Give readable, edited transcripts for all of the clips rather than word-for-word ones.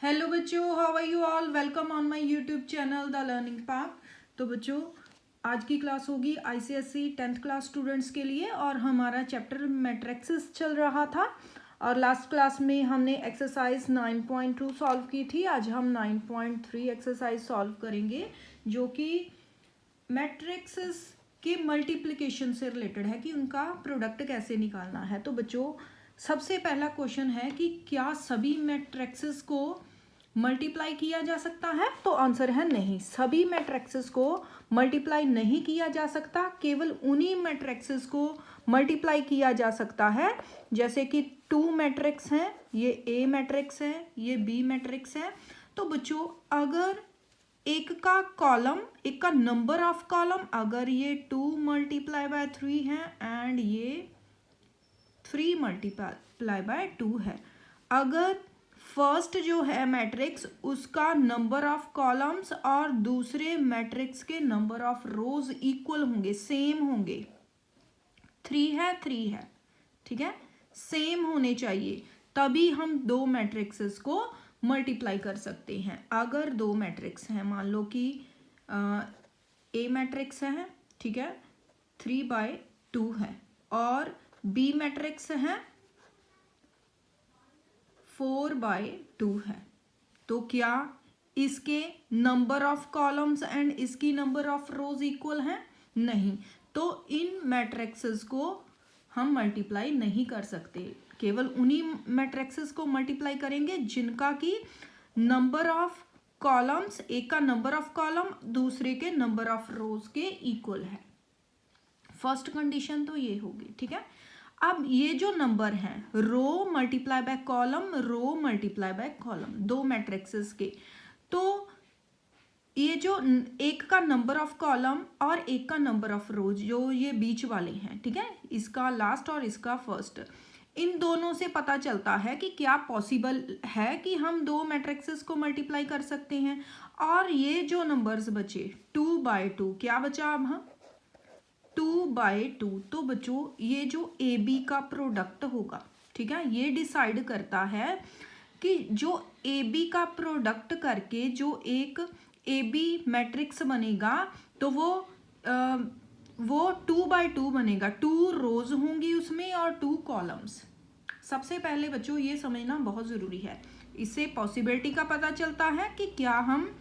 Hello बच्चों, how are you all. Welcome on my YouTube channel the learning path. तो बच्चों, आज की क्लास होगी आईसीएसई 10th क्लास स्टूडेंट्स के लिए और हमारा चैप्टर मैट्रिक्सेस चल रहा था और लास्ट क्लास में हमने एक्सरसाइज 9.2 सॉल्व की थी। आज हम 9.3 एक्सरसाइज सॉल्व करेंगे जो कि मैट्रिक्सेस के मल्टीप्लिकेशन से रिलेटेड है कि उनका प्रोडक्ट कैसे निकालना है। तो बच्चों, सबसे पहला क्वेश्चन है कि क्या सभी मैट्रिक्सेस को मल्टीप्लाई किया जा सकता है। तो आंसर है नहीं, सभी मैट्रिक्सेस को मल्टीप्लाई नहीं किया जा सकता। केवल उन्हीं मैट्रिक्सेस को मल्टीप्लाई किया जा सकता है जैसे कि 2 मैट्रिक्स हैं, ये ए मैट्रिक्स है, ये बी मैट्रिक्स है। तो बच्चों, अगर एक का कॉलम, एक का नंबर ऑफ कॉलम अगर ये 2 मल्टीप्लाई बाय 3 है एंड ये 3 मल्टीप्लाई बाय 2 है, अगर फर्स्ट जो है मैट्रिक्स उसका नंबर ऑफ कॉलम्स और दूसरे मैट्रिक्स के नंबर ऑफ रोज इक्वल होंगे, सेम होंगे, 3 है 3 है, ठीक है, सेम होने चाहिए, तभी हम दो मैट्रिक्सेस को मल्टीप्लाई कर सकते हैं। अगर दो मैट्रिक्स हैं, मान लो कि ए मैट्रिक्स है, ठीक है, 3/2 है और बी मैट्रिक्स है 4/2 है, तो क्या इसके नंबर ऑफ कॉलम्स एंड इसकी नंबर ऑफ रोज इक्वल हैं? नहीं, तो इन मैट्रिक्सेस को हम मल्टीप्लाई नहीं कर सकते। केवल उन्हीं मैट्रिक्सेस को मल्टीप्लाई करेंगे जिनका की नंबर ऑफ कॉलम्स, एक का नंबर ऑफ कॉलम दूसरे के नंबर ऑफ रोज के इक्वल है। फर्स्ट कंडीशन तो ये होगी, ठीक है। अब ये जो नंबर हैं, row multiply by column, row multiply by column, दो मैट्रिक्सेस के, तो ये जो एक का नंबर ऑफ कॉलम और एक का नंबर ऑफ रोज, जो ये बीच वाले हैं, ठीक है, इसका लास्ट और इसका फर्स्ट, इन दोनों से पता चलता है कि क्या पॉसिबल है कि हम दो मैट्रिक्सेस को मल्टीप्लाई कर सकते हैं। और ये जो नंबर्स बचे 2/2, क्या बचा अब? हम 2/2, तो बच्चों ये जो ए बी का प्रोडक्ट होगा, ठीक है, ये डिसाइड करता है कि जो ए बी का प्रोडक्ट करके जो एक ए बी मैट्रिक्स बनेगा, तो वो 2/2 बनेगा, 2 रोज होंगी उसमें और 2 कॉलम्स। सबसे पहले बच्चों ये समझना बहुत ज़रूरी है, इससे पॉसिबिलिटी का पता चलता है कि क्या हम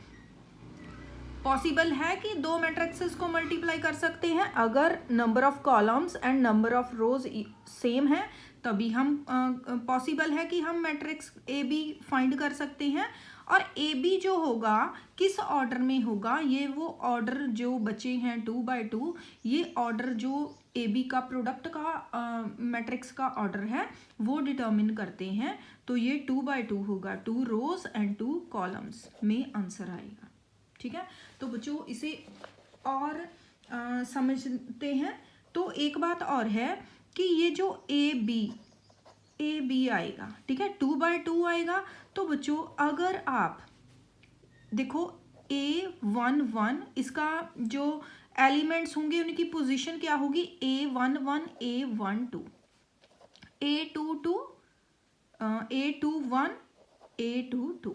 पॉसिबल है कि दो मैट्रिक्सेस को मल्टीप्लाई कर सकते हैं। अगर number of columns and number of rose same है तभी हम पॉसिबल है कि हम मैट्रिक्स ए बी फाइंड कर सकते हैं। और ए बी जो होगा किस ऑर्डर में होगा, ये वो ऑर्डर जो बचे हैं 2/2, ये ऑर्डर जो ए बी का प्रोडक्ट का मैट्रिक्स का ऑर्डर है वो डिटर्मिन करते हैं। तो ये 2/2 होगा, 2 रोज एंड 2 कॉलम्स में आंसर आएगा, ठीक है। तो बच्चों इसे और समझते हैं। तो एक बात और है कि ये जो ए बी आएगा, ठीक है, 2/2 आएगा। तो बच्चों अगर आप देखो A11, इसका जो एलिमेंट्स होंगे उनकी पोजीशन क्या होगी, A11 A12 A22 A21 A22,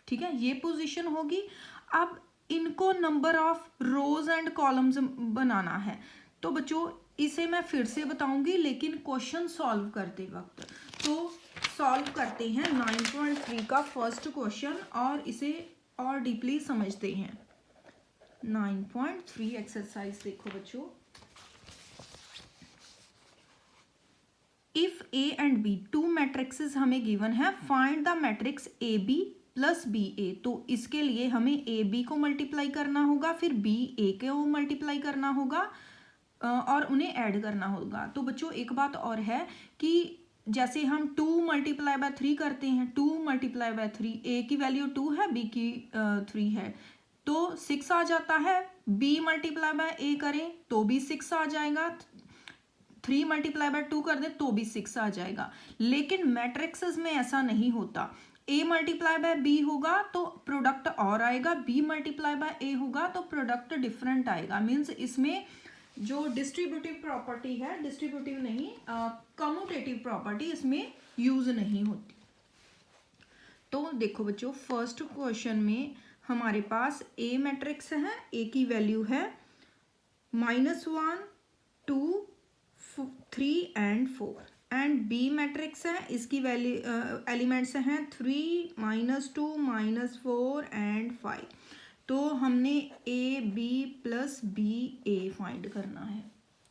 ठीक है, ये पोजीशन होगी। अब इनको number of rows and columns बनाना है। तो बच्चों इसे मैं फिर से बताऊंगी, लेकिन क्वेश्चन सॉल्व करते वक्त, तो सॉल्व करते हैं 9.3 का फर्स्ट क्वेश्चन और इसे और डीपली समझते हैं। 9.3 एक्सरसाइज देखो बच्चों, if A and B 2 matrices हमें गिवन है, find the matrix A B plus B A. तो इसके लिए हमें ए बी को मल्टीप्लाई करना होगा, फिर बी ए को मल्टीप्लाई करना होगा और उन्हें ऐड करना होगा। तो बच्चों एक बात और है कि जैसे हम 2 मल्टीप्लाई बाय 3 करते हैं, 2 मल्टीप्लाई बाय 3, ए की वैल्यू 2 है, बी की 3 है, तो 6 आ जाता है। बी मल्टीप्लाई बाय ए करें तो भी 6 आ जाएगा, 3 मल्टीप्लाई बाय 2 कर दे तो भी 6 आ जाएगा। लेकिन मैट्रिक्सेस में ऐसा नहीं होता, ए मल्टीप्लाई बाय बी होगा तो प्रोडक्ट और आएगा, बी मल्टीप्लाई बाय ए होगा तो प्रोडक्ट डिफरेंट आएगा। मीन्स इसमें जो डिस्ट्रीब्यूटिव प्रॉपर्टी है, डिस्ट्रीब्यूटिव नहीं, कम्यूटेटिव प्रॉपर्टी इसमें यूज नहीं होती। तो देखो बच्चों, फर्स्ट क्वेश्चन में हमारे पास ए मैट्रिक्स है, ए की वैल्यू है -1 2 3 एंड 4 एंड बी मैट्रिक्स है, इसकी वैल्यू एलिमेंट्स हैं 3 -2 -4 एंड 5। तो हमने A B plus B A find करना है।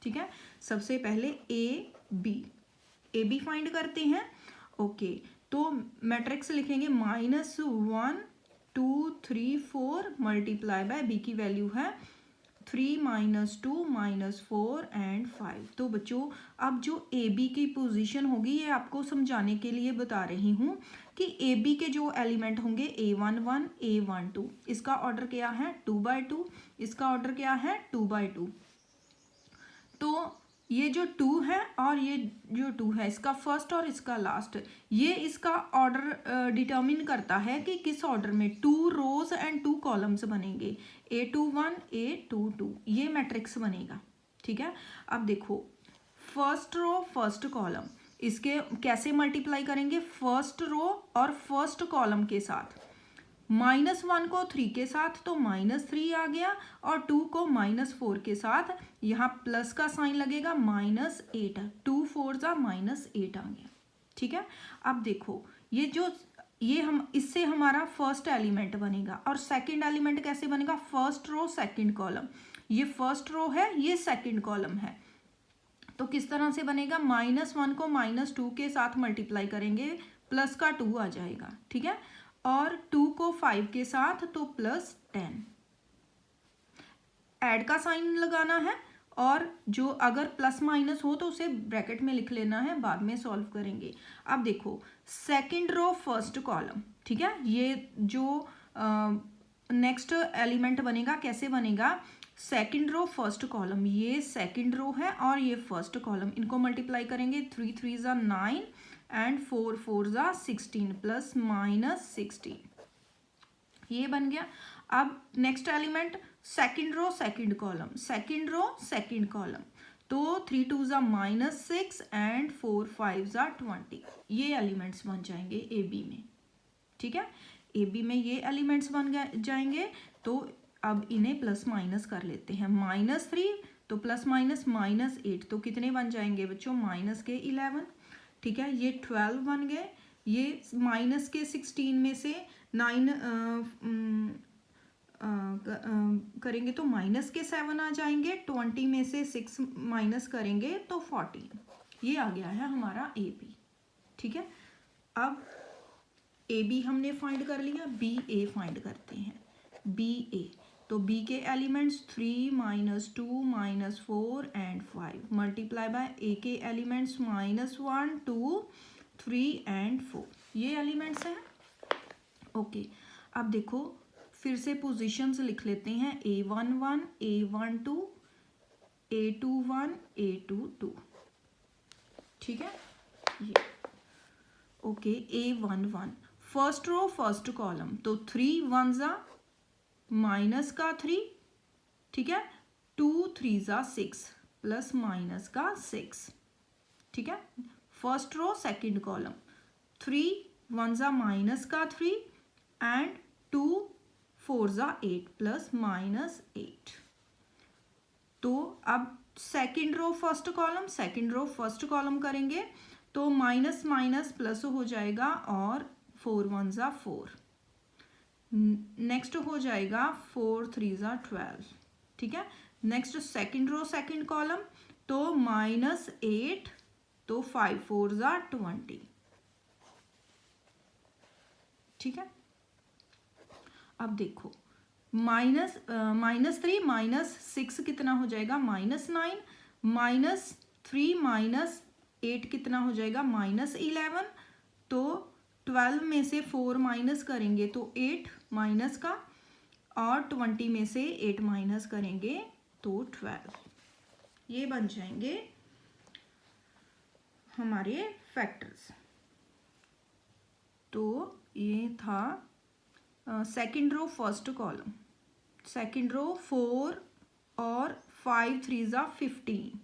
ठीक है, सबसे पहले ए बी फाइंड करते हैं। ओके, तो मैट्रिक्स लिखेंगे -1 2 3 4 मल्टीप्लाई बाय बी की वैल्यू है 3 -2 -4 एंड 5। तो बच्चों, अब जो ए बी की पोजीशन होगी ये आपको समझाने के लिए बता रही हूँ कि ए बी के जो एलिमेंट होंगे A11 A12, इसका ऑर्डर क्या है 2/2, इसका ऑर्डर क्या है 2/2। तो ये जो 2 है और ये जो 2 है, इसका फर्स्ट और इसका लास्ट, ये इसका ऑर्डर डिटर्मिन करता है कि किस ऑर्डर में 2 रोज एंड 2 कॉलम्स बनेंगे, A21 A22, ये मैट्रिक्स बनेगा। ठीक है, अब देखो फर्स्ट रो फर्स्ट कॉलम, इसके कैसे मल्टीप्लाई करेंगे, फर्स्ट रो और फर्स्ट कॉलम के साथ। -1 को 3 के साथ तो -3 आ गया, और 2 को -4 के साथ, यहाँ प्लस का साइन लगेगा -8, 2 4 -8 आ गया। ठीक है, अब देखो ये हम इससे हमारा फर्स्ट एलिमेंट बनेगा, और सेकंड एलिमेंट कैसे बनेगा, फर्स्ट रो सेकंड कॉलम, ये फर्स्ट रो है ये सेकंड कॉलम है। तो किस तरह से बनेगा, -1 को -2 के साथ मल्टीप्लाई करेंगे, प्लस का 2 आ जाएगा। ठीक है, और 2 को 5 के साथ तो +10, ऐड का साइन लगाना है, और जो अगर प्लस माइनस हो तो उसे ब्रैकेट में लिख लेना है, बाद में सॉल्व करेंगे। अब देखो सेकंड रो फर्स्ट कॉलम, ठीक है, ये जो नेक्स्ट एलिमेंट बनेगा कैसे बनेगा, सेकंड रो फर्स्ट कॉलम, ये सेकंड रो है और ये फर्स्ट कॉलम, इनको मल्टीप्लाई करेंगे, 3 3 9 एंड 4 4 16 प्लस -16, ये बन गया। अब next element second row second column, second row second column, तो 3 2 -6 एंड 4 5 20, ये एलिमेंट्स बन जाएंगे ए बी में। ठीक है, ए बी में ये एलिमेंट्स बन जाएंगे। तो अब इन्हें प्लस माइनस कर लेते हैं, -3 तो प्लस माइनस -8, तो कितने बन जाएंगे बच्चों, -11। ठीक है, ये 12 बन गए, ये -16 में से 9 करेंगे तो -7 आ जाएंगे, 20 में से 6 माइनस करेंगे तो 14, ये आ गया है हमारा ए बी। ठीक है, अब ए बी हमने फाइंड कर लिया, बी ए फाइंड करते हैं, बी ए। तो बी के एलिमेंट्स 3 -2 -4 एंड 5 मल्टीप्लाई बाय ए के एलिमेंट्स -1 2 3 एंड 4, ये एलिमेंट्स हैं। ओके, अब देखो फिर से पोजीशंस लिख लेते हैं, A11 A12 A21 A22। ठीक है, ये okay, A11 first row first column, तो 3 1 माइनस का 3, ठीक है, 2 3 6 प्लस माइनस का 6। ठीक है, first row second column, 3 1 minus का 3 एंड 2 4 8 प्लस -8। तो अब second row first column, second row first column करेंगे तो माइनस माइनस प्लस हो जाएगा, और 4 1 4, नेक्स्ट हो जाएगा 4 3 12। ठीक है, next second row second column, तो -8, तो 5 4 20। ठीक है, अब देखो -3 -6 कितना हो जाएगा, -9, -3 -8 कितना हो जाएगा, -11। तो 12 में से 4 माइनस करेंगे तो 8 माइनस का, और 20 में से 8 माइनस करेंगे तो 12, ये बन जाएंगे हमारे फैक्टर्स। तो ये था second row first column, second row 4 और 5 3 15।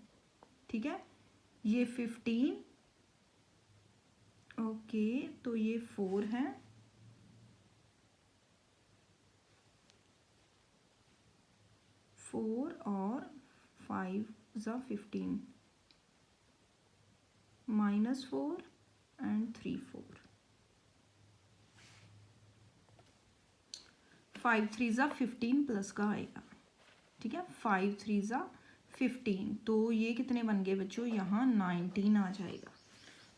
ठीक है, ये 15, ओके, तो ये 4 है 4 और 5 ज़ा 15, -4 एंड 3 4, 5 3 ज़ा 15 प्लस का आएगा, ठीक है। 5 3 ज़ा 15, तो ये कितने बन गए बच्चों, यहाँ 19 आ जाएगा।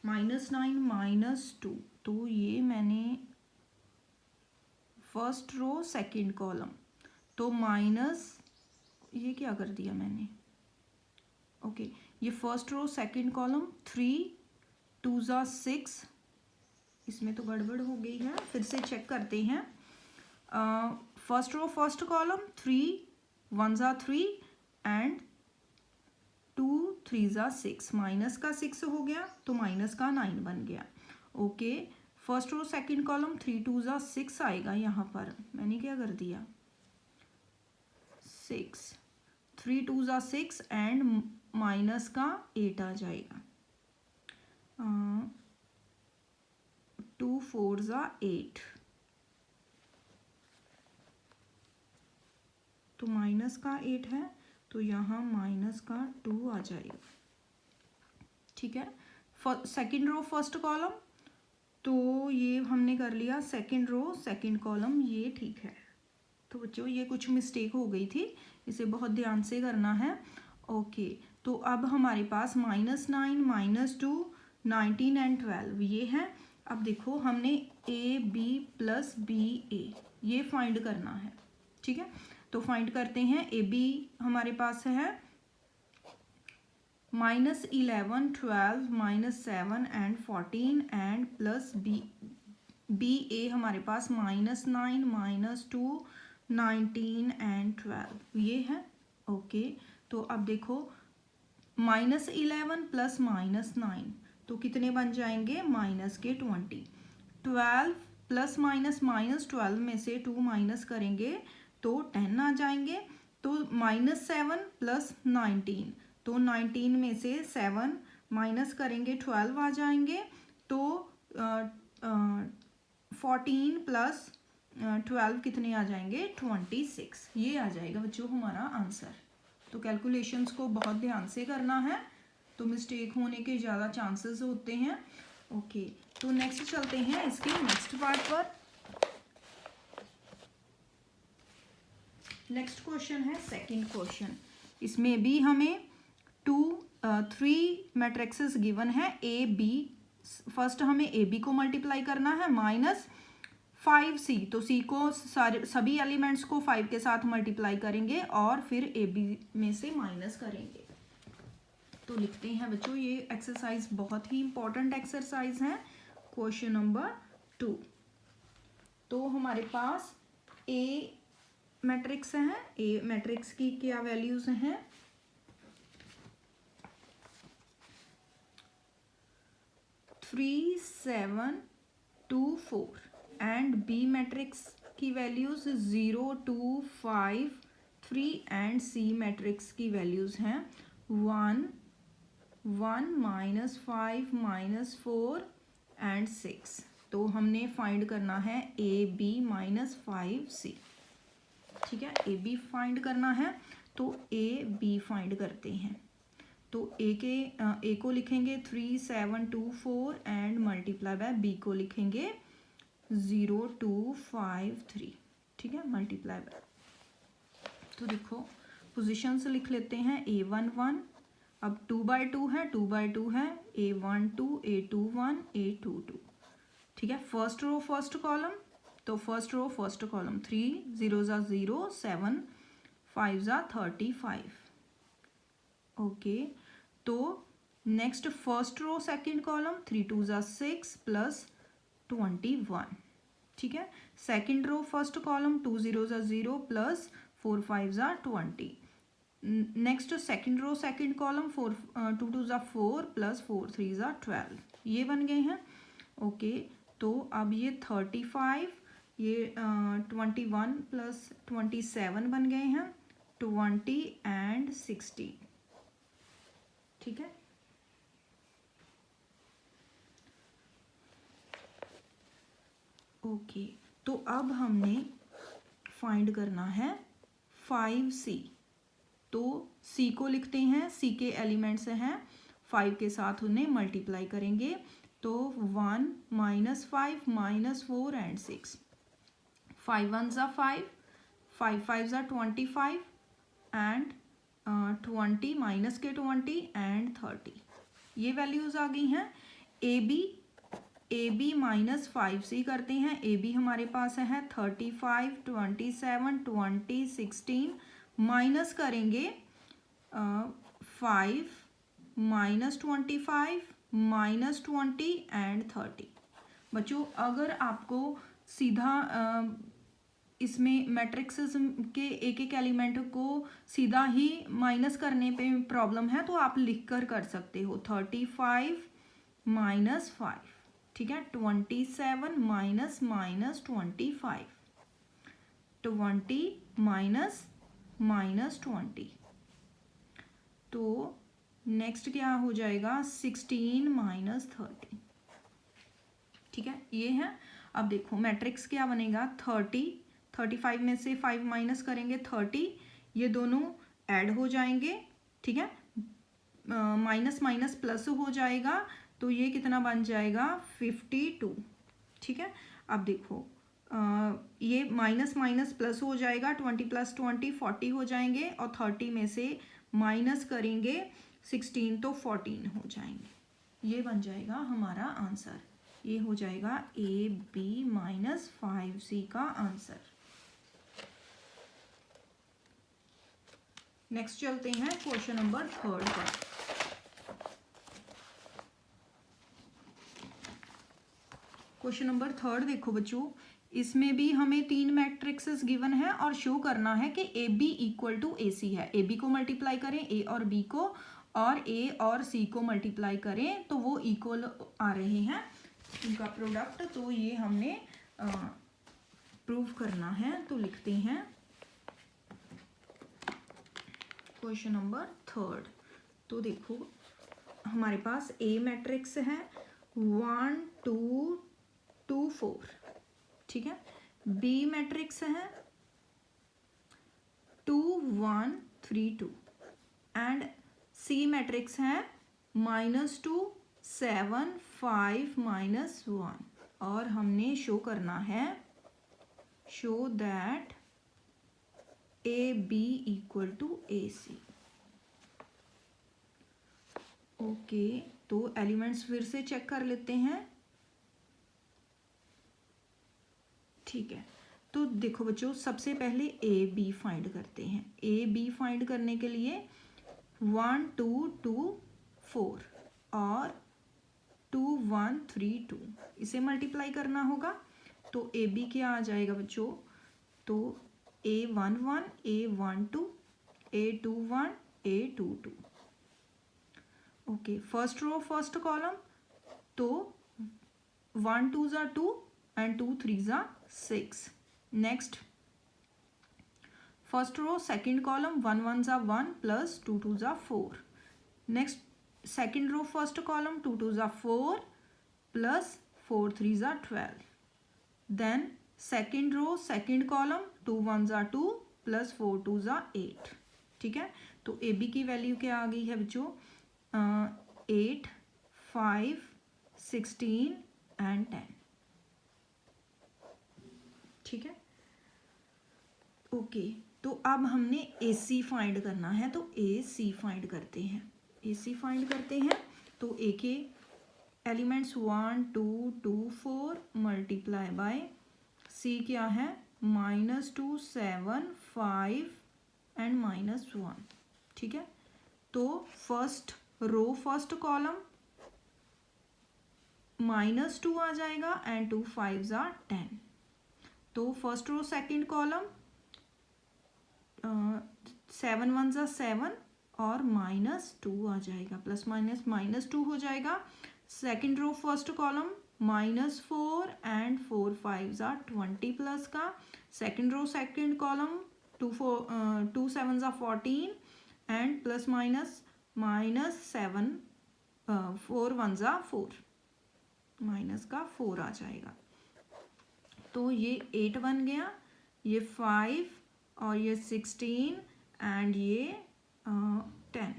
-9 -2, तो ये मैंने फर्स्ट रो सेकंड कॉलम, तो माइनस ये क्या कर दिया मैंने, ओके ये फर्स्ट रो सेकंड कॉलम 3 2 ज़ा 6, इसमें तो गड़बड़ हो गई है, फिर से चेक करते हैं। फर्स्ट रो फर्स्ट कॉलम 3 1 ज़ा 3 एंड 2 3 ज़ा 6, माइनस का 6 हो गया तो माइनस का 9 बन गया। Okay first row second column 3 2 ज़ा 6 आएगा, यहाँ पर मैंने क्या कर दिया 6, 3 2 ज़ा 6 एंड माइनस का 8 आ जाएगा, 2 4 ज़ा 8, तो माइनस का 8 है तो यहाँ माइनस का 2 आ जाएगा, ठीक है। सेकंड रो फर्स्ट कॉलम, तो ये हमने कर लिया सेकंड रो सेकंड कॉलम, ये ठीक है। तो बच्चों ये कुछ मिस्टेक हो गई थी, इसे बहुत ध्यान से करना है। ओके तो अब हमारे पास -9 -2 19 एंड 12 ये है। अब देखो हमने AB + BA ये फाइंड करना है, ठीक है। तो फाइंड करते हैं। AB हमारे पास है -11 12 -7 एंड 14 एंड प्लस BA हमारे पास -9 -2 19 एंड 12 ये है। ओके तो अब देखो -11 + -9 तो कितने बन जाएंगे, -20, 12 ±12 में से 2 माइनस करेंगे तो 10 आ जाएंगे, तो -7 + 19, तो 19 में से 7 माइनस करेंगे 12 आ जाएंगे, तो 14 + 12 कितने आ जाएंगे 26, ये आ जाएगा बच्चों हमारा आंसर। तो कैलकुलेशंस को बहुत ध्यान से करना है, तो मिस्टेक होने के ज़्यादा चांसेस होते हैं। ओके तो नेक्स्ट चलते हैं इसके नेक्स्ट पार्ट पर। नेक्स्ट क्वेश्चन है सेकंड क्वेश्चन, इसमें भी हमें 3 मैट्रिक्सेस गिवन है ए बी। फर्स्ट हमें ए बी को मल्टीप्लाई करना है -5c, तो c को सभी एलिमेंट्स को 5 के साथ मल्टीप्लाई करेंगे और फिर ए बी में से माइनस करेंगे। तो लिखते हैं बच्चों, ये एक्सरसाइज बहुत ही इंपॉर्टेंट एक्सरसाइज है। क्वेश्चन नंबर 2, तो हमारे पास ए मैट्रिक्स है, ए मैट्रिक्स की क्या वैल्यूज हैं, 3 7 2 4 एंड बी मैट्रिक्स की वैल्यूज 0 2 5 3 एंड सी मैट्रिक्स की वैल्यूज हैं 1 1 -5 -4 एंड 6। तो हमने फाइंड करना है ए बी -5c, ठीक है। ए बी फाइंड करना है तो ए बी फाइंड करते हैं। तो ए को लिखेंगे 3 7 2 4 एंड मल्टीप्लाई बाय बी को लिखेंगे 0 2 5 3, ठीक है, मल्टीप्लाई बाय। तो देखो पोजीशंस लिख लेते हैं, A1 1, अब 2/2 है, 2/2 है, A1 2 A2 1 A2 2, ठीक है। फर्स्ट रो फर्स्ट कॉलम, तो फर्स्ट रो फर्स्ट कॉलम 3 0 ज़ा 0 7 5 ज़ा 35। ओके तो next first row second column 3 2 ज़ा 6 + 21, ठीक है। सेकंड रो फर्स्ट कॉलम 2 0 ज़ा 0 + 4 5 ज़ा 20। Next second row second column 2 2 ज़ा 4 + 4 3 ज़ा 12, ये बन गए हैं। ओके तो अब ये 35, ये 21 + 27 बन गए हैं 20 एंड 60, ठीक है। ओके तो अब हमने फाइंड करना है 5c, तो सी को लिखते हैं, सी के एलिमेंट्स हैं 5 के साथ, उन्हें मल्टीप्लाई करेंगे तो 1 माइनस 5 माइनस 4 एंड 6, 5 1 ज़ा 5, 5 5 ज़ा 25 एंड 20 माइनस के 20 एंड 30, ये वैल्यूज़ आ गई हैं। ए बी माइनस 5 सी करते हैं, ए बी हमारे पास है 35 27 20 16, माइनस करेंगे 5 माइनस 25 माइनस 20 एंड 30। बच्चों अगर आपको सीधा इसमें मैट्रिक्स के एक एक एलिमेंट को सीधा ही माइनस करने पे प्रॉब्लम है तो आप लिख कर सकते हो 35 माइनस 5, ठीक है, 27 माइनस माइनस 25, 20 माइनस माइनस 20, तो नेक्स्ट क्या हो जाएगा 16 माइनस 30, ठीक है, ये है। अब देखो मैट्रिक्स क्या बनेगा 35 में से 5 माइनस करेंगे 30, ये दोनों ऐड हो जाएंगे, ठीक है, माइनस माइनस प्लस हो जाएगा तो ये कितना बन जाएगा 52, ठीक है। अब देखो ये माइनस माइनस प्लस हो जाएगा, 20 प्लस 20 40 हो जाएंगे और 30 में से माइनस करेंगे 16 तो 14 हो जाएंगे, ये बन जाएगा हमारा आंसर, ये हो जाएगा ए बी माइनस 5C का आंसर। नेक्स्ट चलते हैं क्वेश्चन नंबर 3 पर। क्वेश्चन नंबर 3 देखो बच्चों, इसमें भी हमें 3 मैट्रिक्सेस गिवन है और शो करना है कि A B equal to A C है। ए बी को मल्टीप्लाई करें ए और बी को, और ए और सी को मल्टीप्लाई करें तो वो इक्वल आ रहे हैं उनका प्रोडक्ट, तो ये हमने प्रूव करना है। तो लिखते हैं क्वेश्चन नंबर 3। तो देखो हमारे पास ए मैट्रिक्स है 1 2 2 4, ठीक है, बी मैट्रिक्स है 2 1 3 2 एंड सी मैट्रिक्स है -2 7 5 -1, और हमने शो करना है show that A B equal to A C. Okay, तो एलिमेंट्स फिर से चेक कर लेते हैं, ठीक है। तो देखो बच्चों सबसे पहले ए बी फाइंड करते हैं। ए बी फाइंड करने के लिए 1 2 2 4 और 2 1 3 2 इसे मल्टीप्लाई करना होगा, तो ए बी क्या आ जाएगा बच्चों, तो A1 1 A1 2 A2 1 A2 2। Okay, first row first column, तो 1 2 ज़ा 2 एंड 2 3 ज़ा 6। Next first row second column 1 1 ज़ा 1 प्लस 2 2 ज़ा 4। Next second row first column 2 2 ज़ा 4 प्लस 4 3 ज़ा 12। Then second row second column 2 1 ज़ा 2 प्लस 4 2 ज़ा 8, ठीक है। तो ए बी की वैल्यू क्या आ गई है बच्चों 8 5 16 एंड 10, ठीक है। ओके, तो अब हमने ए सी फाइंड करना है, तो ए सी फाइंड करते हैं। ए सी फाइंड करते हैं तो ए के एलिमेंट्स 1 2 2 4 मल्टीप्लाई बाय सी क्या है -2 7 5 एंड -1, ठीक है। तो फर्स्ट रो फर्स्ट कॉलम -2 आ जाएगा एंड 2 5 ज़ा 10। तो फर्स्ट रो सेकंड कॉलम 7 1 ज़ा 7 और -2 आ जाएगा, प्लस माइनस -2 हो जाएगा। Second row first column -4 and 4 5 ज़ा 20 प्लस का। सेकंड रो सेकंड कॉलम 2 7 ज़ा 14 एंड प्लस माइनस -7 4 1 ज़ा 4, माइनस का 4 आ जाएगा। तो ये 8 बन गया, ये 5 और ये 16 एंड ये 10।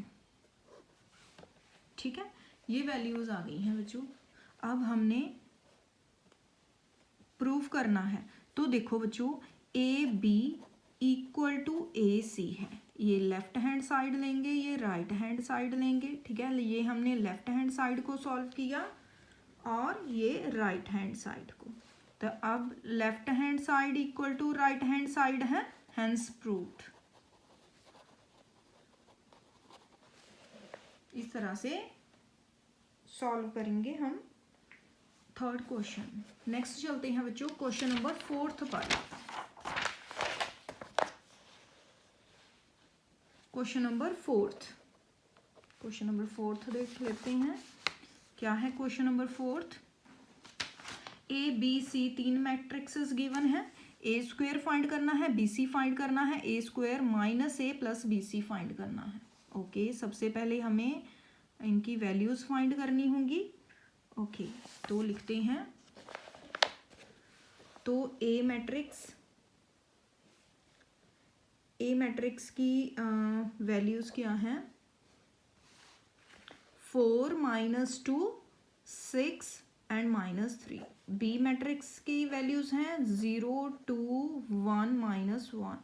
ठीक है, ये वैल्यूज़ आ गई हैं बच्चों। अब हमने प्रूफ करना है। तो देखो बच्चों, ए B equal to A C है। ये लेफ्ट हैंड साइड लेंगे, ये राइट हैंड साइड लेंगे। ठीक है, ये हमने लेफ्ट हैंड साइड को सॉल्व किया और ये राइट हैंड साइड को। तो अब left hand side equal to right hand side है, हेंस प्रूव्ड। इस तरह से सॉल्व करेंगे हम थर्ड क्वेश्चन। नेक्स्ट चलते हैं बच्चों क्वेश्चन नंबर 4 पर। क्वेश्चन नंबर 4 देख लेते हैं। क्या है question number 4? A B C 3 matrices given है। ए स्क्वायर फाइंड करना है, बी सी फाइंड करना है, A square minus A plus B C find करना है। ओके, सबसे पहले हमें इनकी वैल्यूज फाइंड करनी होंगी। ओके, तो लिखते हैं। तो ए मैट्रिक्स की वैल्यूज क्या हैं? 4 -2 6 एंड -3। बी मैट्रिक्स की वैल्यूज हैं 0 2 1 -1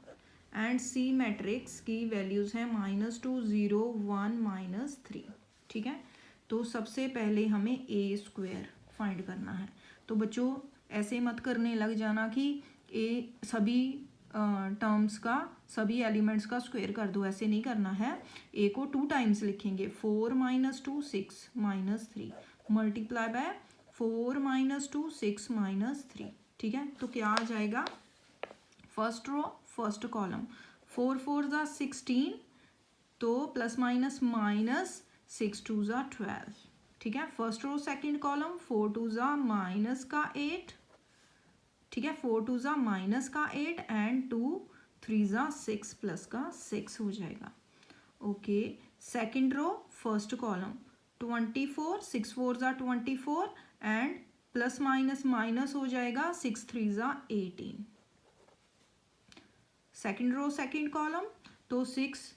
एंड सी मैट्रिक्स की वैल्यूज हैं -2 0 1 -3। ठीक है, तो सबसे पहले हमें ए स्क्वायर फाइंड करना है। तो बच्चों ऐसे मत करने लग जाना कि ए सभी टर्म्स का, सभी एलिमेंट्स का स्क्वायर कर दो, ऐसे नहीं करना है। ए को 2 टाइम्स लिखेंगे, 4 -2 6 -3 मल्टीप्लाई बाय 4 -2 6 -3। ठीक है, तो क्या आ जाएगा? फर्स्ट रो फर्स्ट कॉलम, 4 4 ज़ा 16, तो प्लस माइनस माइनस 6 2 ज़ा 12। ठीक है, फर्स्ट रो सेकंड कॉलम, 4 2 ज़ा माइनस का 8। ठीक है, 4 2 ज़ा माइनस का 8 एंड 2 3 ज़ा 6 प्लस का 6 हो जाएगा। Okay, second row first column, 24 6 4 ज़ा 24 एंड प्लस माइनस माइनस हो जाएगा, 6 3 ज़ा 18। सेकंड रो सेकंड कॉलम, तो 6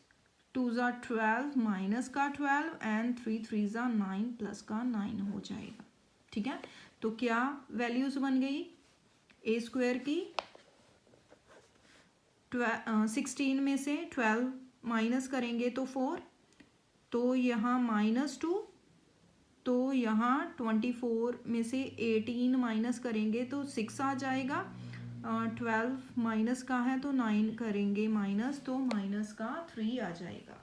2 ज़ा 12 माइनस का 12 एंड 3 3 ज़ा 9 प्लस का 9 हो जाएगा। ठीक है, तो क्या वैल्यूज बन गई ए स्क्वायर की? 16 में से 12 माइनस करेंगे तो 4, तो यहाँ -2, तो यहाँ 24 में से 18 माइनस करेंगे तो 6 आ जाएगा। 12 माइनस का है तो 9 करेंगे माइनस, तो माइनस का 3 आ जाएगा।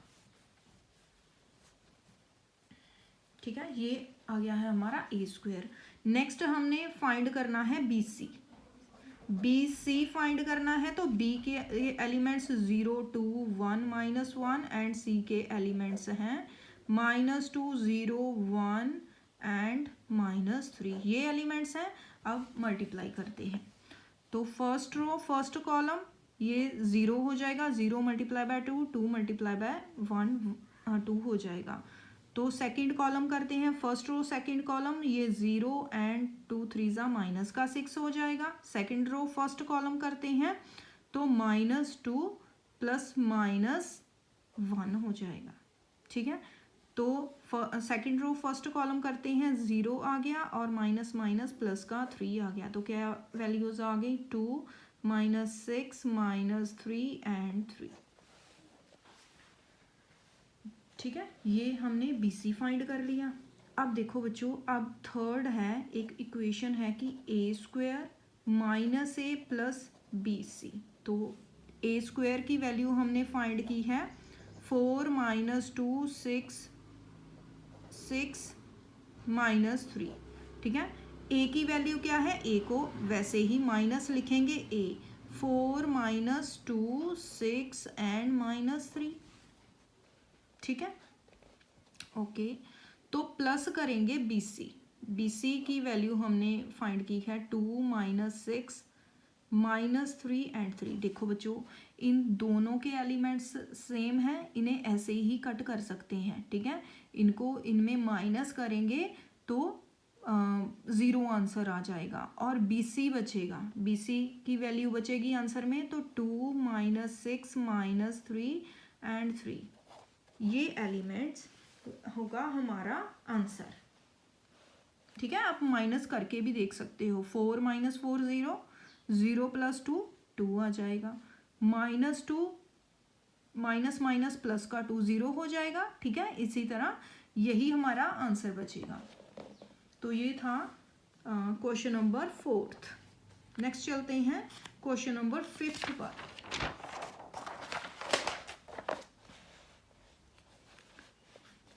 ठीक है, ये आ गया है हमारा ए स्क्वायर। नेक्स्ट हमने फाइंड करना है बी सी फाइंड करना है। तो बी के एलिमेंट्स 0 2 1 -1 एंड सी के एलिमेंट्स हैं -2 0 1 एंड -3। ये एलिमेंट्स हैं। अब मल्टीप्लाई करते हैं। तो फर्स्ट रो फर्स्ट कॉलम, ये 0 हो जाएगा, 0 मल्टीप्लाई बाय 2 2 मल्टीप्लाई बाय 1 2 हो जाएगा। तो सेकंड कॉलम करते हैं, फर्स्ट रो सेकंड कॉलम, ये 0 एंड 2 3 ज़ा माइनस का 6 हो जाएगा। सेकंड रो फर्स्ट कॉलम करते हैं तो -2 प्लस -1 हो जाएगा। ठीक है, तो सेकंड रो फर्स्ट कॉलम करते हैं, 0 आ गया और माइनस माइनस प्लस का 3 आ गया। तो क्या वैल्यूज आ गई? 2 -6 -3 एंड 3। ठीक है, ये हमने बी सी फाइंड कर लिया। अब देखो बच्चों, अब थर्ड है, एक इक्वेशन है कि ए स्क्वायर माइनस ए प्लस बी सी। तो ए स्क्वायर की वैल्यू हमने फाइंड की है 4 -2 6 6 -3। ठीक है, ए की वैल्यू क्या है? ए को वैसे ही माइनस लिखेंगे, ए 4 -2 6 एंड -3। ठीक है, ओके, तो प्लस करेंगे बी सी की वैल्यू हमने फाइंड की है 2 -6 -3 एंड 3। देखो बच्चों, इन दोनों के एलिमेंट्स सेम हैं, इन्हें ऐसे ही कट कर सकते हैं। ठीक है, इनको इनमें माइनस करेंगे तो 0 आंसर आ जाएगा और बी सी बचेगा। बी सी की वैल्यू बचेगी आंसर में, तो 2 -6 -3 एंड 3। ये एलिमेंट्स होगा हमारा आंसर। ठीक है, आप माइनस करके भी देख सकते हो। 4 - 4 0, 0 + 2 2 आ जाएगा, -2 माइनस माइनस प्लस का 2 0 हो जाएगा। ठीक है, इसी तरह यही हमारा आंसर बचेगा। तो ये था क्वेश्चन नंबर 4। नेक्स्ट चलते हैं क्वेश्चन नंबर 5 पर।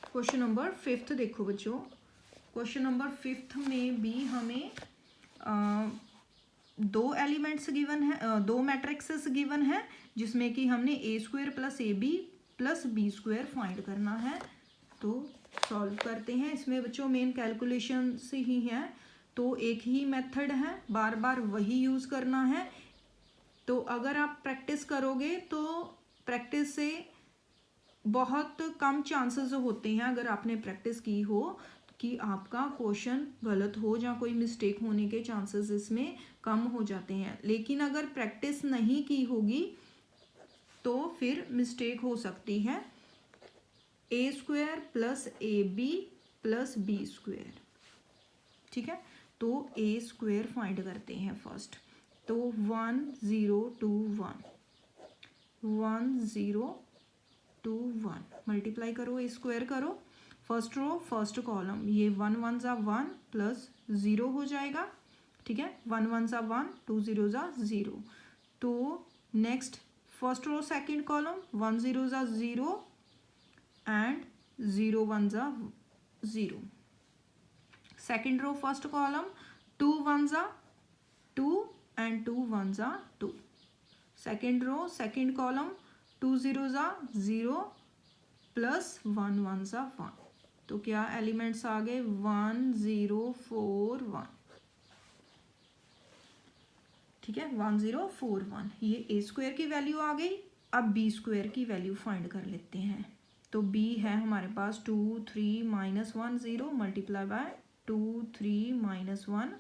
क्वेश्चन नंबर 5 देखो बच्चों, क्वेश्चन नंबर 5 में भी हमें दो एलिमेंट्स गिवन है, दो मैट्रिक्सेस गिवन है, जिसमें कि हमने a² + ab + b² फाइंड करना है। तो सॉल्व करते हैं। इसमें बच्चों मेन कैलकुलेशन से ही है, तो एक ही मेथड है, बार बार वही यूज़ करना है। तो अगर आप प्रैक्टिस करोगे तो प्रैक्टिस से बहुत कम चांसेस होते हैं, अगर आपने प्रैक्टिस की हो, कि आपका क्वेश्चन गलत हो या कोई मिस्टेक होने के चांसेस इसमें कम हो जाते हैं। लेकिन अगर प्रैक्टिस नहीं की होगी तो फिर मिस्टेक हो सकती है। a² + ab + b²। ठीक है, तो a² फाइंड करते हैं फर्स्ट। तो 1 0 2 1, 1 0 2 1 मल्टीप्लाई करो, a² करो। फर्स्ट रो फर्स्ट कॉलम, ये 1 1 = 1 + 0 हो जाएगा। ठीक है, 1 1 = 1, 2 0 = 0। तो next first row second column, 1 0 = 0 and 0 1 = 0। Second row first column, 2 1 = 2 and 2 1 = 2। Second row second column, 2 0 = 0 + 1 1 = 1। तो क्या एलिमेंट्स आ गए? 1 0 4 1। ठीक है, 1 0 4 1। ये a² की वैल्यू आ गई। अब b² की वैल्यू फाइंड कर लेते हैं। तो b है हमारे पास 2 3 - 1 0 मल्टीप्लाई बाय 2 3 - 1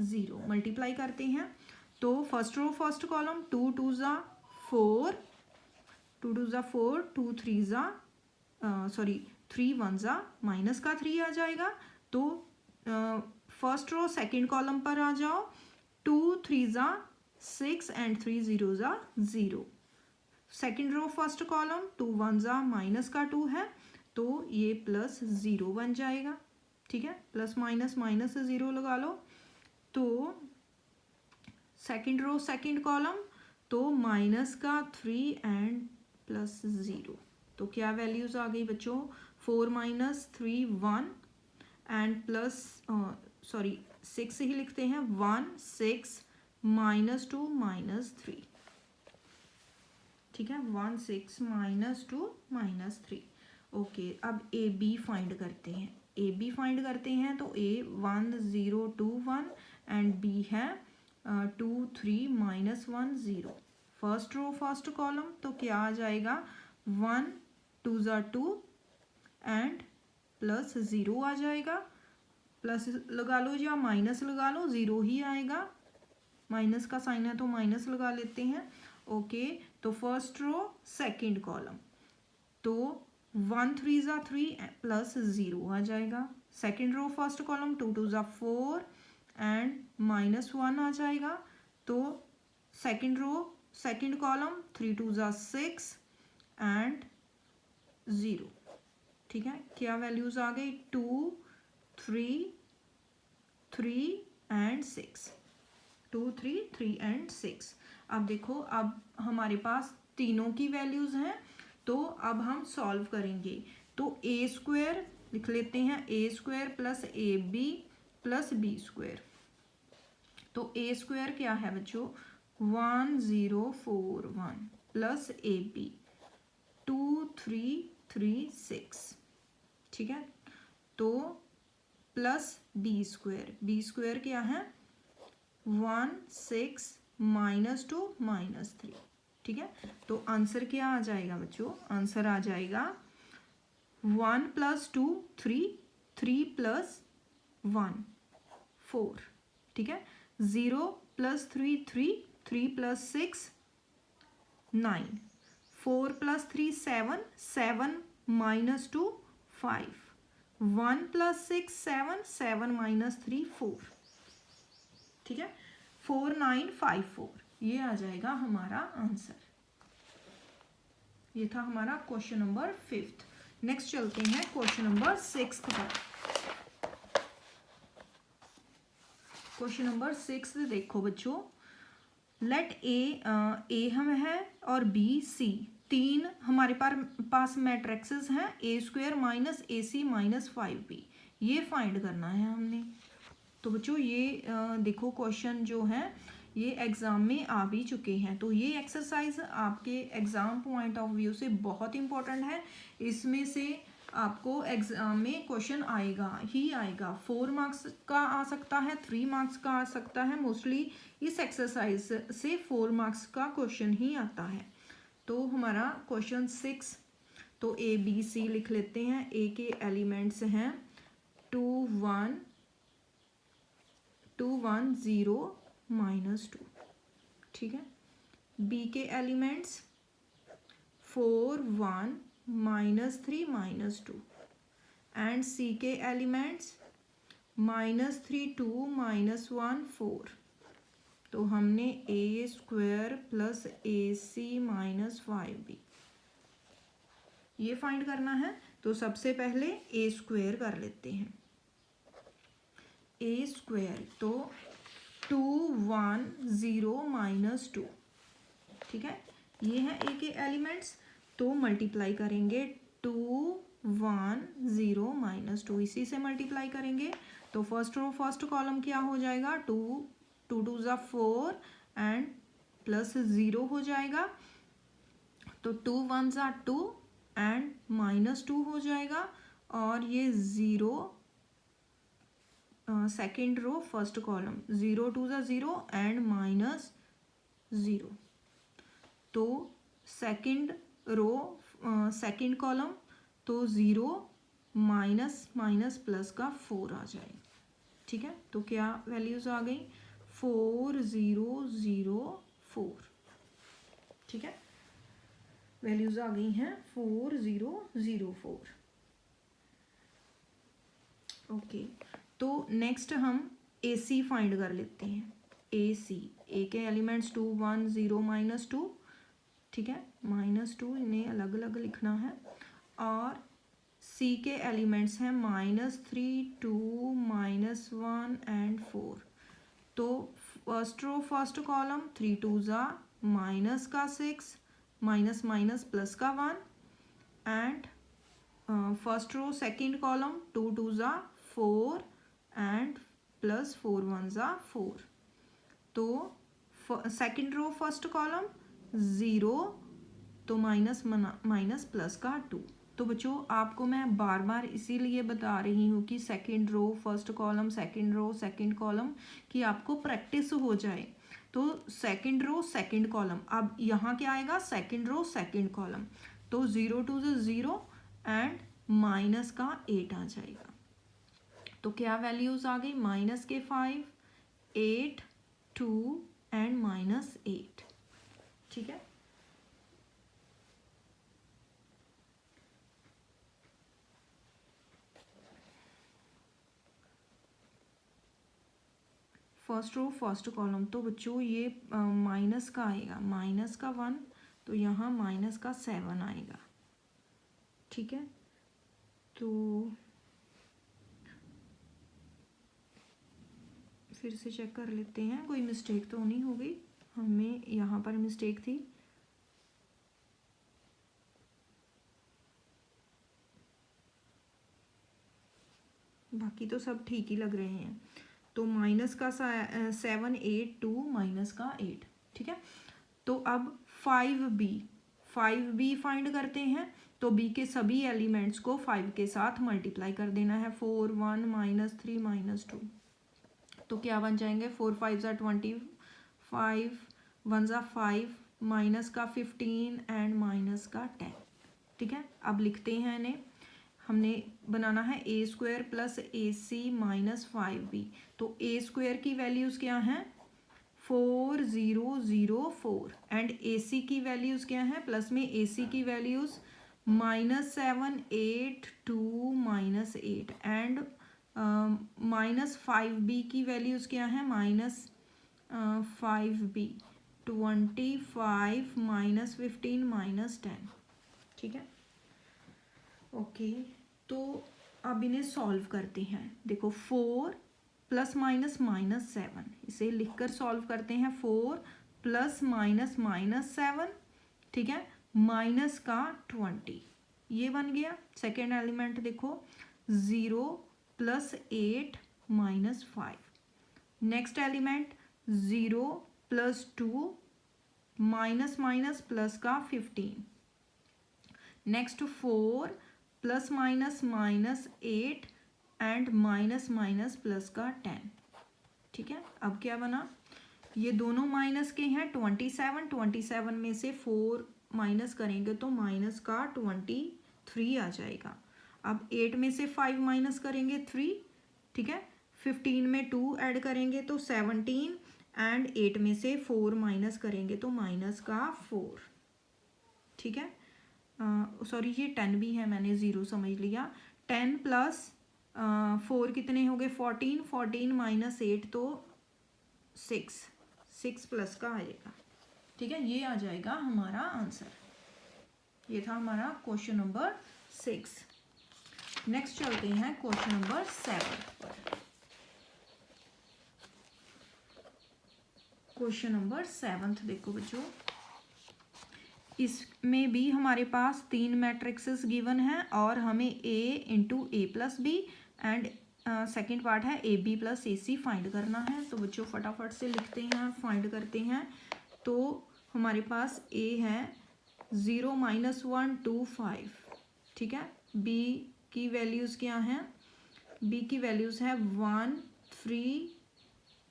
0 मल्टीप्लाई करते हैं। तो first row first column, 2 2 = 4, 2 2 = 4, 2 3 = 3 1 = minus का 3 आ जाएगा। तो फर्स्ट रो सेकंड कॉलम पर आ जाओ, 2 3 = 6 and 3 0 = 0। Second row first column, 2 1 = minus का 2 है, तो ये +0 बन जाएगा। ठीक है, प्लस माइनस माइनस से 0 लगा लो। तो सेकंड रो सेकंड कॉलम, तो माइनस का 3 एंड +0। तो क्या वैल्यूज आ गई बच्चों? 4 - 3 1 एंड सॉरी 6 ही लिखते हैं, 1 6 -2 -3। ठीक है, 1 6 -2 -3। ओके, अब ए बी फाइंड करते हैं। ए बी फाइंड करते हैं तो ए 1 0 2 1 एंड बी है 2 3 - 1 0। फर्स्ट रो फर्स्ट कॉलम, तो क्या आ जाएगा? 1 2 = 2 एंड +0 आ जाएगा। प्लस लगा लो या माइनस लगा लो, 0 ही आएगा। माइनस का साइन है तो माइनस लगा लेते हैं। ओके, तो फर्स्ट रो सेकंड कॉलम, तो 1 3 = 3 +0 आ जाएगा। Second row first column, 2 2 = 4 and -1 आ जाएगा। तो second row second column, 3 2 = 6 and 0। ठीक है, क्या वैल्यूज आ गई? 2 3 3 एंड 6, 2 3 3 एंड 6। अब देखो, अब हमारे पास तीनों की वैल्यूज हैं, तो अब हम सॉल्व करेंगे। तो a² लिख लेते हैं, a² + ab + b²। तो a² क्या है बच्चों? 1 0 4 1 + ab 2 3 3 6। ठीक है, तो प्लस b² क्या है? 1 6 -2 -3। ठीक है, तो आंसर क्या आ जाएगा बच्चों? आंसर आ जाएगा 1 + 2 3, 3 + 1 4। ठीक है, 0 + 3 3, 3 + 6 9, 4 + 3 7, 7 -2 5, 1 + 6 7, 7 - 3 4, ठीक है, 4954 ये आ जाएगा हमारा आंसर। ये था हमारा क्वेश्चन नंबर 5। नेक्स्ट चलते हैं क्वेश्चन नंबर 6 पर। क्वेश्चन नंबर 6 देखो बच्चों, लेट ए हम है और बी सी, तीन हमारे पास मैट्रिक्सेस हैं, A² - AC - 5B, ये फाइंड करना है हमने। तो बच्चों ये देखो क्वेश्चन जो है ये एग्ज़ाम में आ भी चुके हैं, तो ये एक्सरसाइज आपके एग्ज़ाम पॉइंट ऑफ व्यू से बहुत इंपॉर्टेंट है। इसमें से आपको एग्ज़ाम में क्वेश्चन आएगा ही आएगा, 4 मार्क्स का आ सकता है, 3 मार्क्स का आ सकता है। मोस्टली इस एक्सरसाइज से 4 मार्क्स का क्वेश्चन ही आता है। तो हमारा क्वेश्चन 6, तो ABC लिख लेते हैं। ए के एलिमेंट्स हैं 2 1 2 1 0 -2, ठीक है। बी के एलिमेंट्स 4 1 -3 -2, एंड सी के एलिमेंट्स -3 2 -1 4। तो हमने A² + AC - 5B ये फाइंड करना है। तो सबसे पहले A² कर लेते हैं। A², तो 2 1 0 -2, ठीक है, ये है ए के एलिमेंट्स। तो मल्टीप्लाई करेंगे 2 1 0 -2, इसी से मल्टीप्लाई करेंगे। तो फर्स्ट रो फर्स्ट कॉलम क्या हो जाएगा, 2 2 2 ज़ा 4 एंड +0 हो जाएगा। तो 2 1 ज़ा 2 एंड -2 हो जाएगा, और ये 0 सेकेंड रो फर्स्ट कॉलम 0 2 ज़ा 0 एंड -0। तो सेकेंड रो सेकेंड कॉलम, तो 0 माइनस प्लस का 4 आ जाएगा, ठीक है। तो क्या वैल्यूज़ आ गई, 4 0 0 4, ठीक है, वैल्यूज़ आ गई हैं 4 0 0 4। ओके, तो नेक्स्ट हम AC फाइंड कर लेते हैं। AC, ए के एलिमेंट्स 2 1 0 -2, ठीक है, -2 इन्हें अलग अलग लिखना है। और C के एलिमेंट्स हैं -3 2 -1 एंड 4। तो फर्स्ट रो फर्स्ट कॉलम 3 2 ज़ा -6 माइनस प्लस का 1, and first row second column 2 2 ज़ा 4 एंड +4 1 ज़ा 4। तो सेकेंड रो फर्स्ट कॉलम 0, तो माइनस प्लस का 2। तो बच्चों आपको मैं बार बार इसीलिए बता रही हूँ कि second row first column, second row second column की आपको प्रैक्टिस हो जाए। तो सेकेंड रो सेकेंड कॉलम, अब यहाँ क्या आएगा, सेकेंड रो सेकेंड कॉलम। तो 0 2 ज़ा 0 एंड -8 आ जाएगा। तो क्या वैल्यूज़ आ गई, -5 8 2 एंड -8, ठीक है। फर्स्ट रो फर्स्ट कॉलम, तो बच्चों ये माइनस का आएगा, -1, तो यहाँ -7 आएगा, ठीक है। तो फिर से चेक कर लेते हैं, कोई मिस्टेक तो नहीं हो गई, हमें यहाँ पर मिस्टेक थी। बाकी तो सब ठीक ही लग रहे हैं। तो माइनस का 7 8 2 -8, ठीक है। तो अब 5B फाइंड करते हैं। तो B के सभी एलिमेंट्स को 5 के साथ मल्टीप्लाई कर देना है, 4 1 -3 -2। तो क्या बन जाएंगे, 4 5 ज़ा 25 1 ज़ा 5 माइनस का 15 एंड -10, ठीक है। अब लिखते हैं इन्हें, हमने बनाना है A² + AC - 5B। तो A² की वैल्यूज़ क्या हैं, 4 0 0 4, एंड AC की वैल्यूज़ क्या हैं, प्लस में AC की वैल्यूज़ -7 8 2 -8 एंड -5b की वैल्यूज़ क्या है, -5b 25 -15 -10। ठीक है, ओके। तो अब इन्हें सॉल्व करते हैं। देखो 4 +- -7, इसे लिखकर सॉल्व करते हैं। 4 +- -7, ठीक है, माइनस का 20, ये बन गया सेकेंड एलिमेंट। देखो 0 +8 -5। नेक्स्ट एलिमेंट 0 +2 माइनस का 15। नेक्स्ट 4 +- -8 एंड प्लस का 10। ठीक है, अब क्या बना, ये दोनों माइनस के हैं। 27 में से 4 माइनस करेंगे तो माइनस का 23 आ जाएगा। अब 8 में से 5 माइनस करेंगे 3, ठीक है। 15 में 2 ऐड करेंगे तो 17 एंड 8 में से 4 माइनस करेंगे तो माइनस का 4। ठीक है, सॉरी ये 10 भी है, मैंने 0 समझ लिया। 10 + 4 कितने हो गए, 14। 14 - 8 तो 6 प्लस का आएगा। ठीक है, ये आ जाएगा हमारा आंसर। ये था हमारा क्वेश्चन नंबर 6। नेक्स्ट चलते हैं क्वेश्चन नंबर 7 पर। क्वेश्चन नंबर 7 देखो बच्चों, इसमें भी हमारे पास 3 मैट्रिक्सेस गिवन है और हमें A × A+B and second part है AB + AC फाइंड करना है। तो बच्चों फटाफट से लिखते हैं, फाइंड करते हैं। तो हमारे पास A है 0 - 1 2 5, ठीक है। B की वैल्यूज़ क्या हैं, B की वैल्यूज़ है 1 3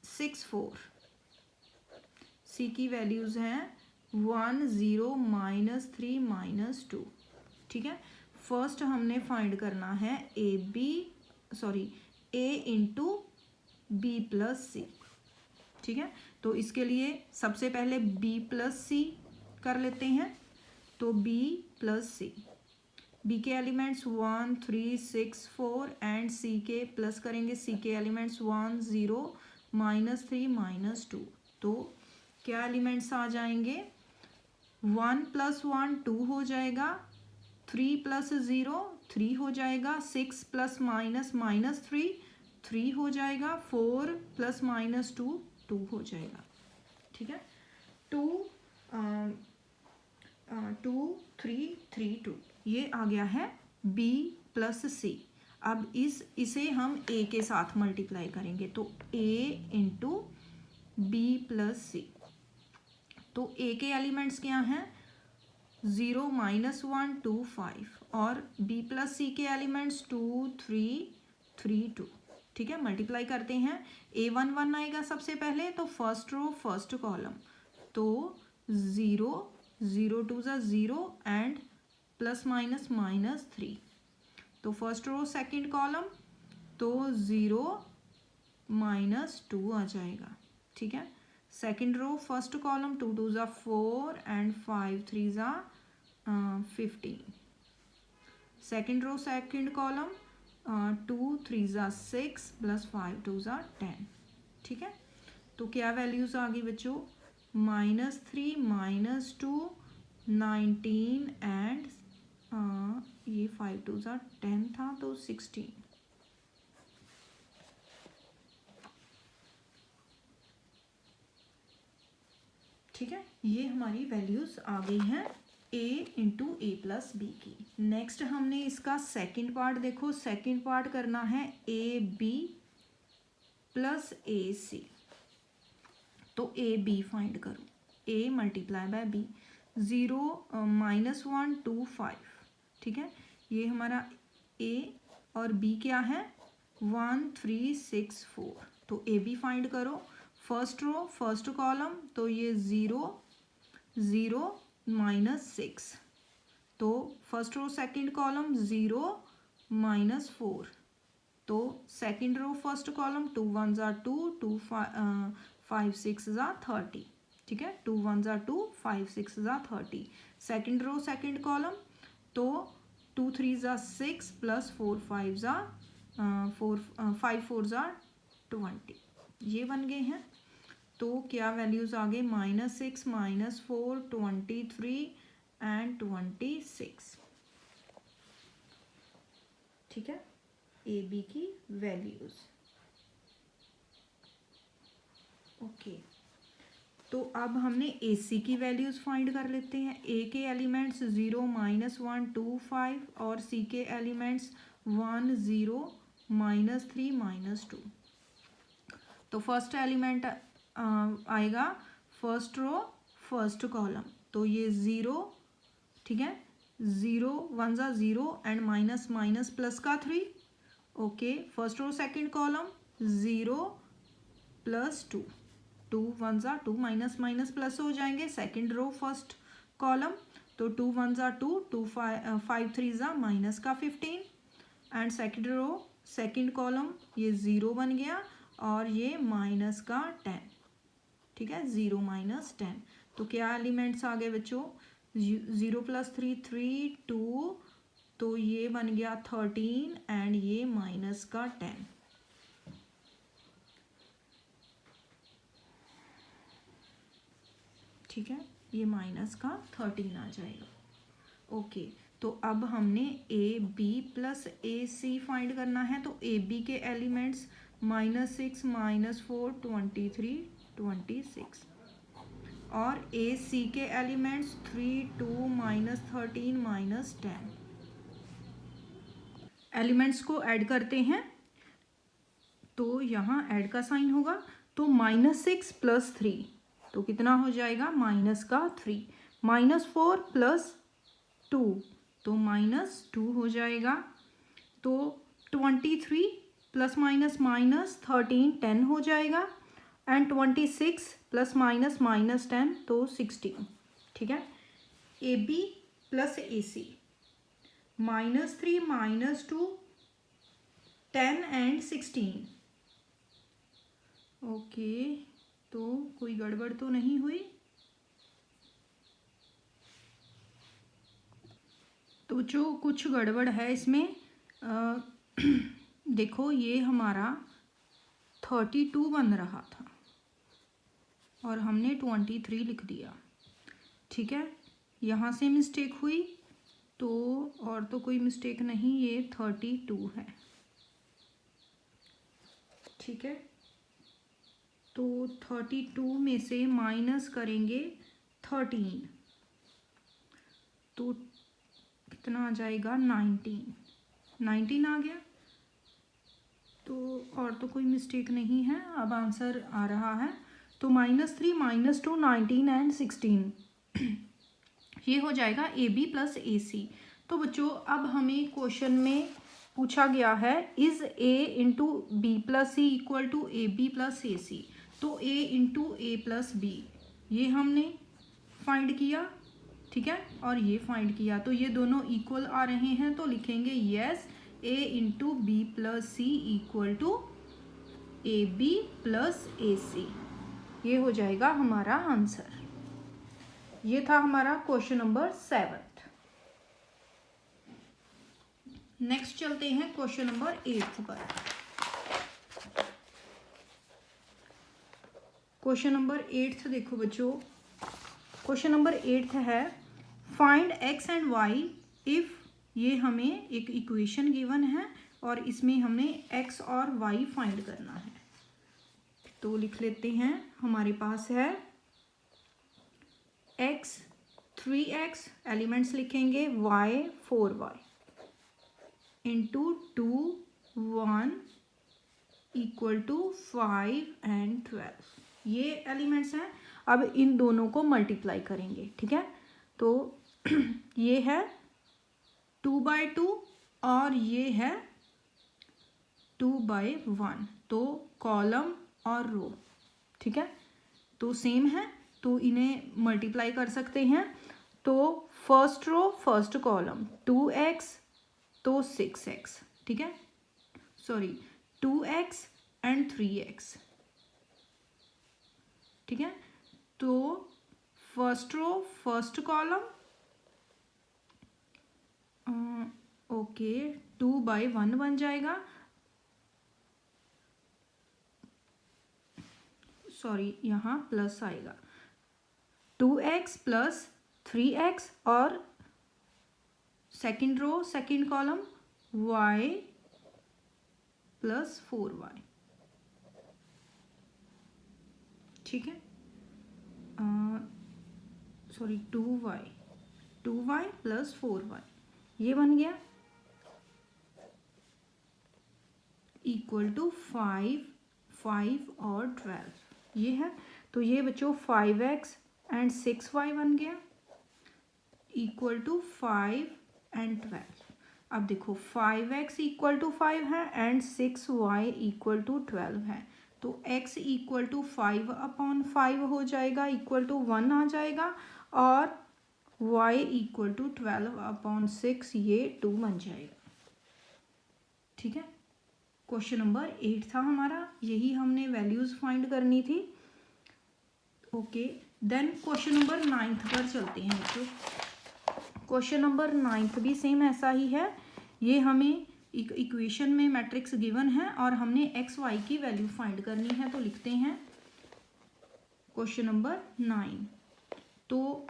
6 4। C की वैल्यूज़ हैं 1 0 -3 -2। ठीक है, फर्स्ट हमने फाइंड करना है A × B + C। ठीक है, तो इसके लिए सबसे पहले B + C कर लेते हैं। तो B + C, B के एलिमेंट्स 1 3 6 4 एंड C के प्लस करेंगे C के एलिमेंट्स 1 0 -3 -2। तो क्या एलिमेंट्स आ जाएंगे, 1 + 1 2 हो जाएगा, 3 + 0 3 हो जाएगा, 6 ± -3 3 हो जाएगा, 4 ± 2 2 हो जाएगा। ठीक है, 2 2 3 3 2, ये आ गया है B + C। अब इसे हम A के साथ मल्टीप्लाई करेंगे तो A × B + C। तो A के एलिमेंट्स क्या हैं, 0 -1 2 5 और B + C के एलिमेंट्स 2 3 3 2। ठीक है, मल्टीप्लाई करते हैं। A1 1 आएगा सबसे पहले, तो फर्स्ट रो फर्स्ट कॉलम, तो 0 0 2 0 एंड ± -3। तो फर्स्ट रो सेकंड कॉलम, तो 0 -2 आ जाएगा। ठीक है, second row first column, 2 2 4 and 5 3 15। Second row second column, 2 3 6 + 5 2 10। ठीक है, तो क्या वैल्यूज़ आ गई बच्चों, -3 -2 19 एंड ये 5 2 10 था तो 16। ठीक है, ये हमारी वैल्यूज़ आ गई हैं A × A + B की। नेक्स्ट हमने इसका सेकंड पार्ट, देखो सेकंड पार्ट करना है AB + AC। तो AB फाइंड करो, A × B, 0 -1 2 5। ठीक है, ये हमारा A और B क्या है, 1 3 6 4। तो AB फाइंड करो, फर्स्ट रो फर्स्ट कॉलम, तो ये 0 0 -6। तो फर्स्ट रो सेकंड कॉलम 0 -4। तो सेकंड रो फर्स्ट कॉलम 2 1 2 2 5 6 30। ठीक है, 2 1 2 5 6 30। सेकंड रो सेकंड कॉलम तो 2 3 ज़ा 6 प्लस 4 5 ज़ा 5 4 ज़ा 20, ये बन गए हैं। तो क्या वैल्यूज़ आ गए, -6 -4 23 एंड 26। ठीक है, ए बी की वैल्यूज़। ओके, तो अब हमने ए सी की वैल्यूज़ फाइंड कर लेते हैं। ए के एलिमेंट्स 0 -1 2 5 और सी के एलिमेंट्स 1 0 -3 -2। तो फर्स्ट एलिमेंट आएगा फर्स्ट रो फर्स्ट कॉलम, तो ये 0, ठीक है, 0 1 ज़ा 0 एंड माइनस माइनस प्लस का 3। Okay, first row second column 0 plus 2, 2 1 ज़ा 2 माइनस माइनस प्लस हो जाएंगे। सेकंड रो फर्स्ट कॉलम, तो 2 1 ज़ा 2 2 5 3 ज़ा माइनस का 15 and second row second column ये 0 बन गया और ये माइनस का 10। ठीक है, 0 -10। तो क्या एलिमेंट्स आ गए बच्चों, 0 + 3 3 2, तो ये बन गया 13 एंड ये माइनस का 10। ठीक है, ये माइनस का 13 आ जाएगा। ओके, तो अब हमने A B plus A C find करना है। तो ए बी के एलिमेंट्स -6 -4 23 26 और ए सी के एलिमेंट्स 3 2 -13 -10। एलिमेंट्स को ऐड करते हैं, तो यहाँ ऐड का साइन होगा। तो -6 + 3, तो कितना हो जाएगा, माइनस का 3 -4 + 2, तो -2 हो जाएगा। तो 23 ± -13 10 हो जाएगा एंड 26 ± -10 तो 16। ठीक है, A B plus A C -3 -2 10 and 16। Okay, तो कोई गड़बड़ तो नहीं हुई। तो जो कुछ गड़बड़ है इसमें देखो, ये हमारा 32 बन रहा था और हमने 23 लिख दिया। ठीक है, यहाँ से मिस्टेक हुई, तो और तो कोई मिस्टेक नहीं, ये 32 है। ठीक है, तो 32 में से माइनस करेंगे 13, तो कितना आ जाएगा, 19 आ गया। तो और तो कोई मिस्टेक नहीं है, अब आंसर आ रहा है। तो -3 -2 19 एंड 16 ये हो जाएगा ए बी प्लस ए सी। तो बच्चों, अब हमें क्वेश्चन में पूछा गया है is A into B plus C equal to A B plus A C. तो A into A plus B ये हमने फाइंड किया, ठीक है, और ये फाइंड किया, तो ये दोनों इक्वल आ रहे हैं, तो लिखेंगे yes A into B plus C equal to A B plus A C. ये हो जाएगा हमारा आंसर। ये था हमारा क्वेश्चन नंबर 7। नेक्स्ट चलते हैं क्वेश्चन नंबर 8 पर। क्वेश्चन नंबर 8 देखो बच्चों, क्वेश्चन नंबर 8 है find X and Y if. ये हमें एक इक्वेशन गिवन है और इसमें हमें एक्स और वाई फाइंड करना है। तो लिख लेते हैं, हमारे पास है एक्स 3x, एलिमेंट्स लिखेंगे y 4y into 2 1 equal to 5 and 12। ये एलिमेंट्स हैं। अब इन दोनों को मल्टीप्लाई करेंगे, ठीक है। तो ये है 2/2 और ये है 2/1, तो कॉलम और रो, ठीक है, तो सेम है, तो इन्हें मल्टीप्लाई कर सकते हैं। तो first row first column 2x तो 6x, ठीक है, सॉरी 2x एंड 3x, ठीक है। तो first row first column okay 2/1 बन जाएगा, सॉरी यहाँ प्लस आएगा 2x प्लस 3x और second row second column y plus 4y, ठीक है, सॉरी 2y प्लस 4y, ये बन गया इक्वल टू 5 और 12, ये है। तो ये बच्चों 5x एंड 6y बन गया इक्वल टू 5 एंड 12। अब देखो 5x इक्वल टू 5 है एंड 6y इक्वल टू 12 है, तो x इक्वल टू 5/5 हो जाएगा, इक्वल टू 1 आ जाएगा, और y इक्वल टू 12/6, ये 2 बन जाएगा, ठीक है। क्वेश्चन नंबर 8 था हमारा, यही हमने वैल्यूज़ फाइंड करनी थी। ओके, देन क्वेश्चन नंबर 9 पर चलते हैं बच्चों। क्वेश्चन नंबर 9 भी सेम ऐसा ही है, ये हमें एक इक्वेशन में मैट्रिक्स गिवन है और हमने एक्स वाई की वैल्यू फाइंड करनी है। तो लिखते हैं क्वेश्चन नंबर 9, तो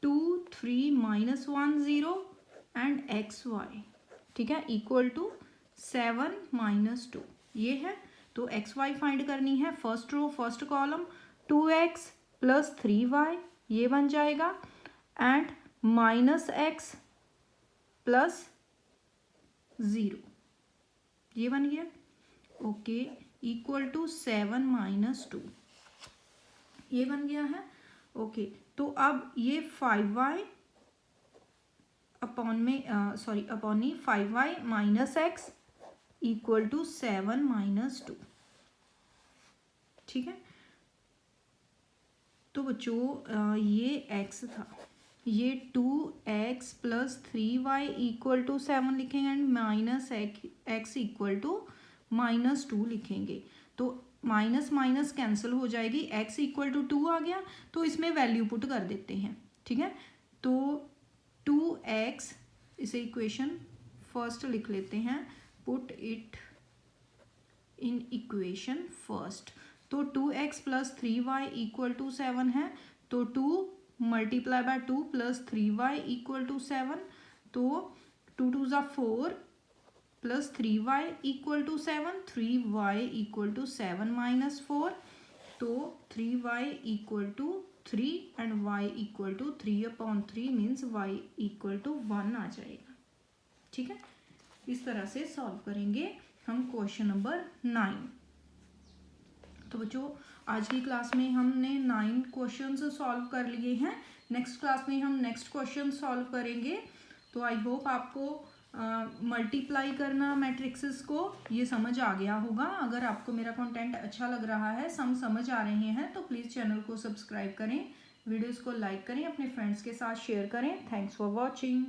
2 3 -1 0 एंड एक्स वाई, ठीक है, इक्वल टू 7 - 2, ये है। तो एक्स वाई फाइंड करनी है, first row first column 2x plus 3y, ये बन जाएगा, एंड -x प्लस 0, ये बन गया। ओके, इक्वल टू 7 - 2, ये बन गया है। ओके, तो अब ये 5y अपॉन में अपॉन ही 5y minus x equal to 7 - 2, ठीक है। तो बच्चों ये x था, ये 2x plus 3y equal to 7 लिखेंगे and minus x equal to -2 लिखेंगे। तो माइनस माइनस कैंसिल हो जाएगी, x इक्वल टू 2 आ गया, तो इसमें वैल्यू पुट कर देते हैं, ठीक है। तो 2x, इसे इक्वेशन फर्स्ट लिख लेते हैं, put it in equation first. तो 2x plus 3y equal to 7 है, तो 2 multiply by 2 plus 3y equal to 7, तो 2 2 ज़ा 4 plus 3y equal to 7, 3y equal to 7 minus 4, तो 3y equal to 3 and y equal to 3/3 means y equal to 1 आ जाएगा, ठीक है। इस तरह से सॉल्व करेंगे हम क्वेश्चन नंबर 9। तो बच्चों आज की क्लास में हमने 9 क्वेश्चंस सॉल्व कर लिए हैं, नेक्स्ट क्लास में हम नेक्स्ट क्वेश्चन सॉल्व करेंगे। तो आई होप आपको मल्टीप्लाई करना मैट्रिक्सेस को ये समझ आ गया होगा। अगर आपको मेरा कंटेंट अच्छा लग रहा है, समझ आ रहे हैं, तो प्लीज़ चैनल को सब्सक्राइब करें, वीडियोस को लाइक करें, अपने फ्रेंड्स के साथ शेयर करें। Thanks for watching.